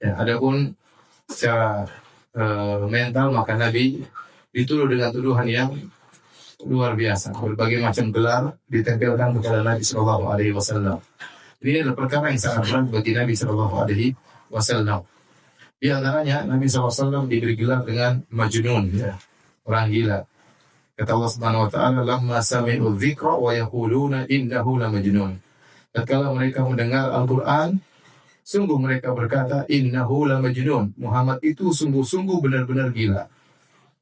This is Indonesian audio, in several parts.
Ya, adapun secara mental maka Nabi dituduh dengan tuduhan yang luar biasa. Berbagai macam gelar ditempelkan kepada Nabi Shallallahu Alaihi Wasallam. Ini adalah perkara yang sangat berat bagi Nabi Shallallahu Alaihi Wasallam. Di antaranya Nabi SAW diberi gelar dengan majnun, ya, orang gila. Kata Allah Subhanahu Wa Taala, "Lamma sami'u dzikra wa yaquluna innahu la majnun." Tatkala mereka mendengar Al-Quran, sungguh mereka berkata, "Innahu la majnun." Muhammad itu sungguh-sungguh benar-benar gila.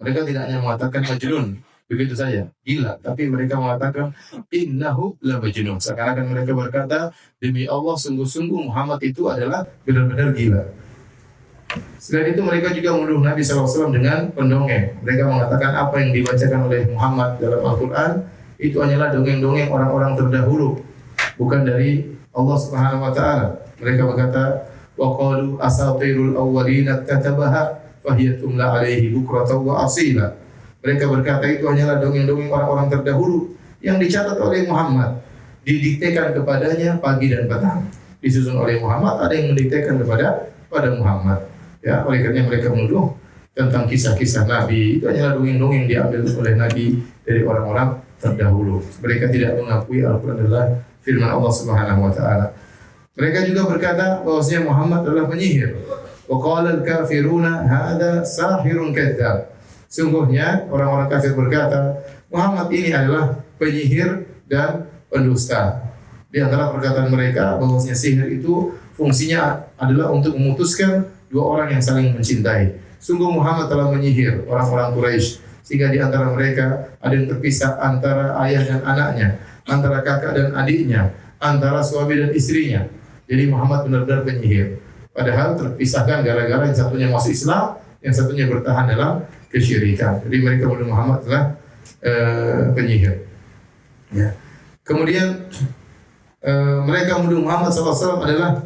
Mereka tidak hanya mengatakan majnun, begitu saja, gila, tapi mereka mengatakan innahu la majnun. Seakan-akan mereka berkata, demi Allah sungguh-sungguh Muhammad itu adalah benar-benar gila. Selain itu mereka juga menuduh Nabi SAW dengan pendongeng. Mereka mengatakan apa yang dibacakan oleh Muhammad dalam Al-Quran itu hanyalah dongeng-dongeng orang-orang terdahulu, bukan dari Allah Subhanahu Wa Taala. Mereka berkata, wa qalu asatirul awwalina katabaha fahiya tumla alaihi bukratan wa asila. Mereka berkata itu hanyalah dongeng-dongeng orang-orang terdahulu yang dicatat oleh Muhammad, didiktekan kepadanya pagi dan petang. Disusun oleh Muhammad, ada yang mendiktekan kepada Muhammad. Ya, oleh karena mereka menuduh tentang kisah-kisah Nabi itu hanyalah dongeng-dongeng diambil oleh Nabi dari orang-orang terdahulu. Mereka tidak mengakui Al-Quran adalah firman Allah Subhanahu Wa Taala. Mereka juga berkata bahwasanya Muhammad adalah penyihir. Wa qala al-kafiruna hadza sahirun kadzdzab. Sungguhnya orang-orang kafir berkata Muhammad ini adalah penyihir dan pendusta. Di antara perkataan mereka bahwasanya sihir itu fungsinya adalah untuk memutuskan dua orang yang saling mencintai. Sungguh Muhammad telah menyihir orang-orang Quraisy sehingga di antara mereka ada yang terpisah antara ayah dan anaknya, antara kakak dan adiknya, antara suami dan istrinya. Jadi Muhammad benar-benar penyihir. Padahal terpisahkan gara-gara yang satunya masuk Islam, yang satunya bertahan dalam kesyirikan. Jadi mereka menuduh Muhammad adalah penyihir. Ya. Kemudian mereka menuduh Muhammad SAW adalah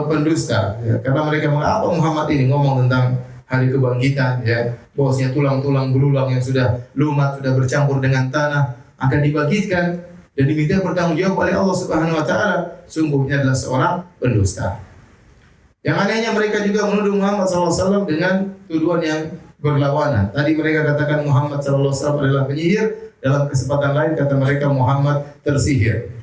pendusta, ya, karena mereka mengapa Muhammad ini ngomong tentang hari kebangkitan, ya, bahwasanya tulang-tulang belulang yang sudah lumat, sudah bercampur dengan tanah akan dibangkitkan dan diminta bertanggung jawab oleh Allah Subhanahu Wa Taala. Sungguhnya adalah seorang pendusta. Yang anehnya mereka juga menuduh Muhammad SAW dengan tuduhan yang berlawanan. Tadi mereka katakan Muhammad SAW adalah penyihir, dalam kesempatan lain kata mereka Muhammad tersihir.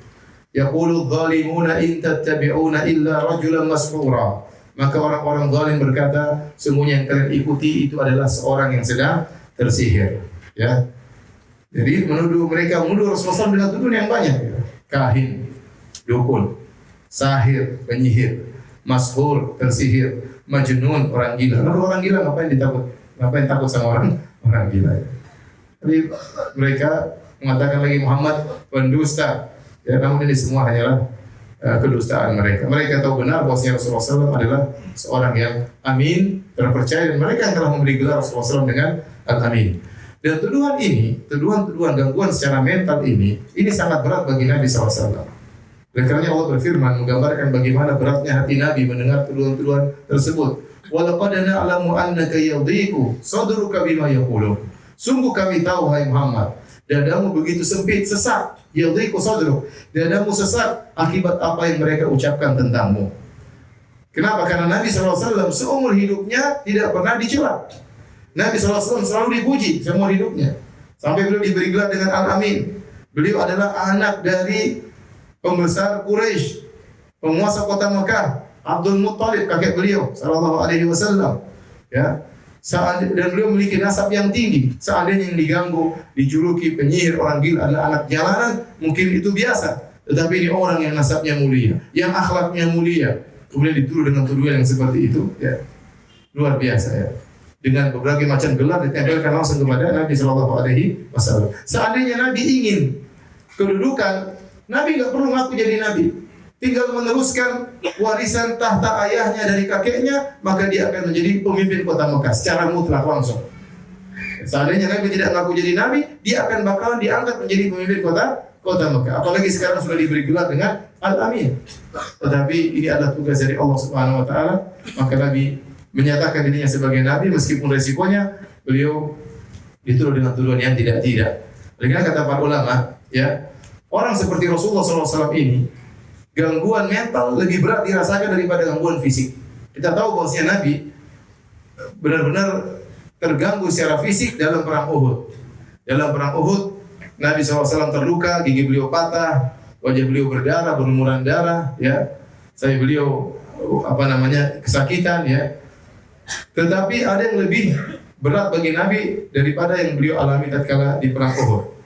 Yaqulu dhalimuna in tattabi'una illa rajulan mas'ura. Maka orang-orang zalim berkata, sungguhnya yang kalian ikuti itu adalah seorang yang sedang tersihir. Ya. Jadi mereka menuduh Rasulullah dengan tuduhan yang banyak. Ya. Kahin, dukun, sahir, penyihir, mashur, tersihir, majnun, orang gila. Lalu orang gila ngapain takut sama orang gila? Ya. Tapi mereka mengatakan lagi Muhammad pendusta. Ya, namun ini semua hanyalah kedustaan mereka. Mereka tahu benar bahwasanya Rasulullah SAW adalah seorang yang amin, terpercaya, dan mereka yang telah memberi gelar Rasulullah SAW dengan Al-Amin. Dan tuduhan gangguan secara mental ini sangat berat bagi Nabi SAW. Dan karena Allah berfirman menggambarkan bagaimana beratnya hati Nabi mendengar tuduhan-tuduhan tersebut. Walaqad na'lamu annaka yadhiqu sadruka bima yaqulun. Sungguh kami tahu hai Muhammad, dadamu begitu sempit, sesak, yadhiqu sadruk. Dadamu sesak akibat apa yang mereka ucapkan tentangmu. Kenapa? Karena Nabi SAW seumur hidupnya tidak pernah dicela. Nabi SAW selalu dipuji seumur hidupnya. Sampai beliau diberi gelar dengan Al-Amin. Beliau adalah anak dari pembesar Quraisy, penguasa kota Mekah, Abdul Muttalib, kakek beliau sallallahu alaihi wasallam. Ya. Dan beliau memiliki nasab yang tinggi. Seandainya yang diganggu, dijuluki penyihir, orang gila adalah anak jalanan, mungkin itu biasa. Tetapi ini orang yang nasabnya mulia, yang akhlaknya mulia, kemudian dituduh dengan tuduhan yang seperti itu, ya, luar biasa, ya. Dengan berbagai macam gelar ditempelkan langsung kepada Nabi Shallallahu Alaihi Wasallam. Seandainya Nabi ingin kedudukan, Nabi nggak perlu ngaku jadi Nabi. Tinggal meneruskan warisan tahta ayahnya dari kakeknya, maka dia akan menjadi pemimpin kota Mekah secara mutlak langsung. Seandainya Nabi tidak ngaku jadi Nabi, dia akan bakalan diangkat menjadi pemimpin kota Mekah. Apalagi sekarang sudah diberi gelar dengan Al-Amin. Tetapi ini adalah tugas dari Allah Subhanahu Wa Taala. Maka Nabi menyatakan dirinya sebagai Nabi meskipun resikonya beliau dituduh dengan tuduhan yang tidak. Oleh karena kata para ulama, ya, orang seperti Rasulullah SAW ini gangguan mental lebih berat dirasakan daripada gangguan fisik. Kita tahu bahwasanya Nabi benar-benar terganggu secara fisik dalam perang Uhud. Dalam perang Uhud, Nabi SAW terluka, gigi beliau patah, wajah beliau berdarah, berlumuran darah, ya. Saya beliau kesakitan, ya. Tetapi ada yang lebih berat bagi Nabi daripada yang beliau alami tatkala di perang Uhud.